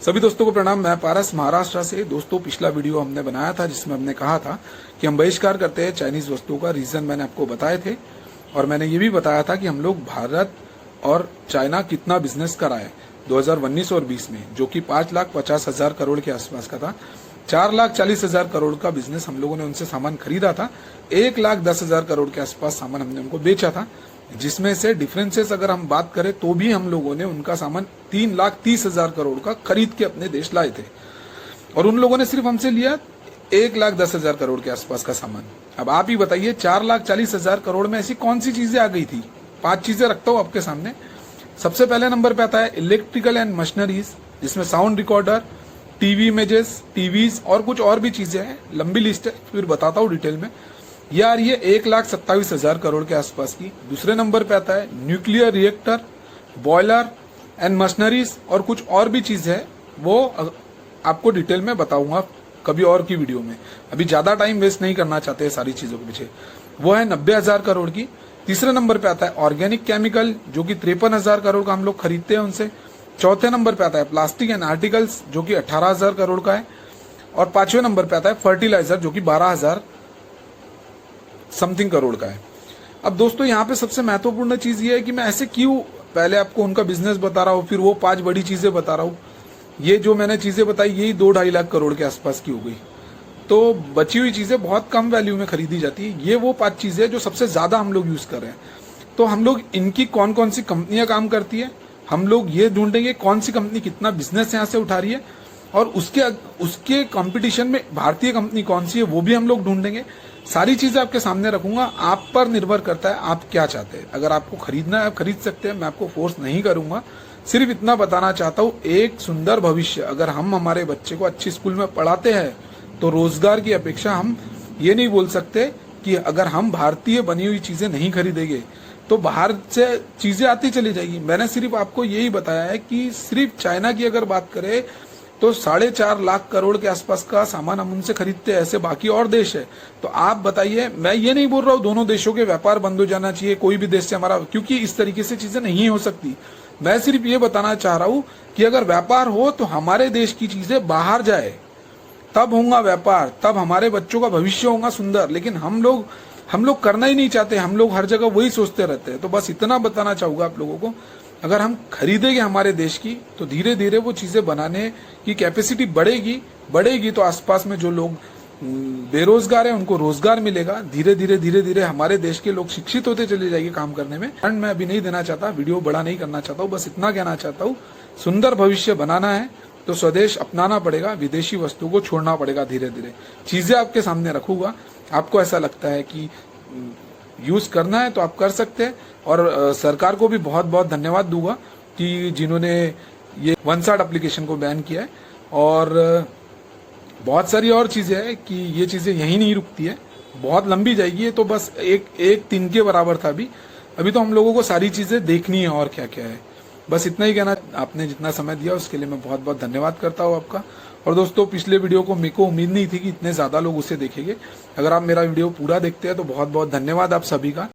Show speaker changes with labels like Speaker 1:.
Speaker 1: सभी दोस्तों को प्रणाम। मैं पारस महाराष्ट्र से। दोस्तों, पिछला वीडियो हमने बनाया था जिसमें हमने कहा था कि हम बहिष्कार करते हैं चाइनीज वस्तुओं का। रीजन मैंने आपको बताए थे और मैंने ये भी बताया था कि हम लोग भारत और चाइना कितना बिजनेस करा है 2019 और 20 में, जो कि 5,50,000 करोड़ के आसपास का था। 4,40,000 करोड़ का बिजनेस हम लोगों ने उनसे सामान खरीदा था। 1,10,000 करोड़ के आसपास सामान हमने उनको बेचा था, जिसमें से डिफरेंसेस अगर हम बात करें तो भी हम लोगों ने उनका सामान 3,30,000 करोड़ का खरीद के अपने देश लाए थे और उन लोगों ने सिर्फ हमसे लिया 1,10,000 करोड़ के आसपास का सामान। अब आप ही बताइए 4,40,000 करोड़ में ऐसी कौन सी चीजें आ गई थी। 5 चीजें रखता हूं आपके सामने। सबसे पहले नंबर पे आता है इलेक्ट्रिकल एंड मशीनरीज, जिसमें sound recorder, TV images, TVs और कुछ और भी चीजें हैं। लंबी लिस्ट है, फिर बताता हूँ डिटेल में। यह आ रही है 1,27,000 करोड़ के आसपास की। दूसरे नंबर पे आता है nuclear reactor, boiler and machineries और कुछ और भी चीज है, वो आपको डिटेल में बताऊंगा कभी और की वीडियो में। अभी ज्यादा टाइम वेस्ट नहीं करना चाहते सारी चीजों के पीछे। वो है 90,000 करोड़ की। तीसरे नंबर पे आता है ऑर्गेनिक केमिकल, जो कि 53,000 करोड़ का हम लोग खरीदते हैं उनसे। चौथे नंबर पे आता है प्लास्टिक एंड आर्टिकल्स, जो कि 18,000 करोड़ का है। और 5वें नंबर पे आता है फर्टिलाइजर, जो कि 12,000 समथिंग करोड़ का है। अब दोस्तों, यहाँ पे सबसे महत्वपूर्ण चीज ये है कि मैं ऐसे क्यों पहले आपको उनका बिजनेस बता रहा हूँ, फिर वो 5 बड़ी चीजें बता रहा हूँ। ये जो मैंने चीजें बताई यही 2-2.5 लाख करोड़ के आसपास की हो गई। तो बची हुई चीजें बहुत कम वैल्यू में खरीदी जाती है। ये वो 5 चीजें जो सबसे ज्यादा हम लोग यूज कर रहे हैं। तो हम लोग इनकी कौन कौन सी कंपनियां काम करती है, हम लोग ये ढूंढेंगे कौन सी कंपनी कितना बिजनेस यहाँ से उठा रही है, और उसके कंपटीशन में भारतीय कंपनी कौन सी है वो भी हम लोग ढूंढेंगे। सारी चीजें आपके सामने रखूंगा। आप पर निर्भर करता है आप क्या चाहते हैं। अगर आपको खरीदना है आप खरीद सकते हैं, मैं आपको फोर्स नहीं करूंगा। सिर्फ इतना बताना चाहता हूँ, एक सुंदर भविष्य अगर हम हमारे बच्चे को अच्छी स्कूल में पढ़ाते हैं तो रोजगार की अपेक्षा हम ये नहीं बोल सकते कि अगर हम भारतीय बनी हुई चीजें नहीं खरीदेंगे तो बाहर से चीजें आती चली जाएगी। मैंने सिर्फ आपको यही बताया है कि सिर्फ चाइना की अगर बात करें तो 4.5 लाख करोड़ के आसपास का सामान हम उनसे खरीदते हैं। ऐसे बाकी और देश है। तो आप बताइए, मैं ये नहीं बोल रहा हूँ दोनों देशों के व्यापार बंद हो जाना चाहिए, कोई भी देश से हमारा, क्योंकि इस तरीके से चीजें नहीं हो सकती। मैं सिर्फ ये बताना चाह रहा हूँ कि अगर व्यापार हो तो हमारे देश की चीजें बाहर जाए, तब होगा व्यापार, तब हमारे बच्चों का भविष्य होगा सुंदर। लेकिन हम लोग करना ही नहीं चाहते। हम लोग हर जगह वही सोचते रहते हैं। तो बस इतना बताना चाहूंगा आप लोगों को, अगर हम खरीदेंगे हमारे देश की तो धीरे धीरे वो चीजें बनाने की कैपेसिटी बढ़ेगी तो आसपास में जो लोग बेरोजगार है उनको रोजगार मिलेगा। धीरे धीरे हमारे देश के लोग शिक्षित होते चले जाएंगे काम करने में। एंड मैं अभी नहीं देना चाहता, वीडियो बड़ा नहीं करना चाहता हूँ, बस इतना कहना चाहता हूँ, सुंदर भविष्य बनाना है तो स्वदेश अपनाना पड़ेगा, विदेशी वस्तु को छोड़ना पड़ेगा। धीरे धीरे चीजें आपके सामने रखूंगा। आपको ऐसा लगता है कि यूज करना है तो आप कर सकते हैं। और सरकार को भी बहुत बहुत धन्यवाद दूंगा कि जिन्होंने ये वन साइड एप्लीकेशन को बैन किया है। और बहुत सारी और चीजें हैं कि ये चीजें यहीं नहीं रुकती है, बहुत लंबी जाएगी। तो बस एक 3 के बराबर था अभी तो हम लोगों को सारी चीजें देखनी है और क्या क्या है। बस इतना ही कहना। आपने जितना समय दिया उसके लिए मैं बहुत बहुत धन्यवाद करता हूँ आपका। और दोस्तों, पिछले वीडियो को मेरे को उम्मीद नहीं थी कि इतने ज्यादा लोग उसे देखेंगे। अगर आप मेरा वीडियो पूरा देखते हैं तो बहुत बहुत धन्यवाद आप सभी का।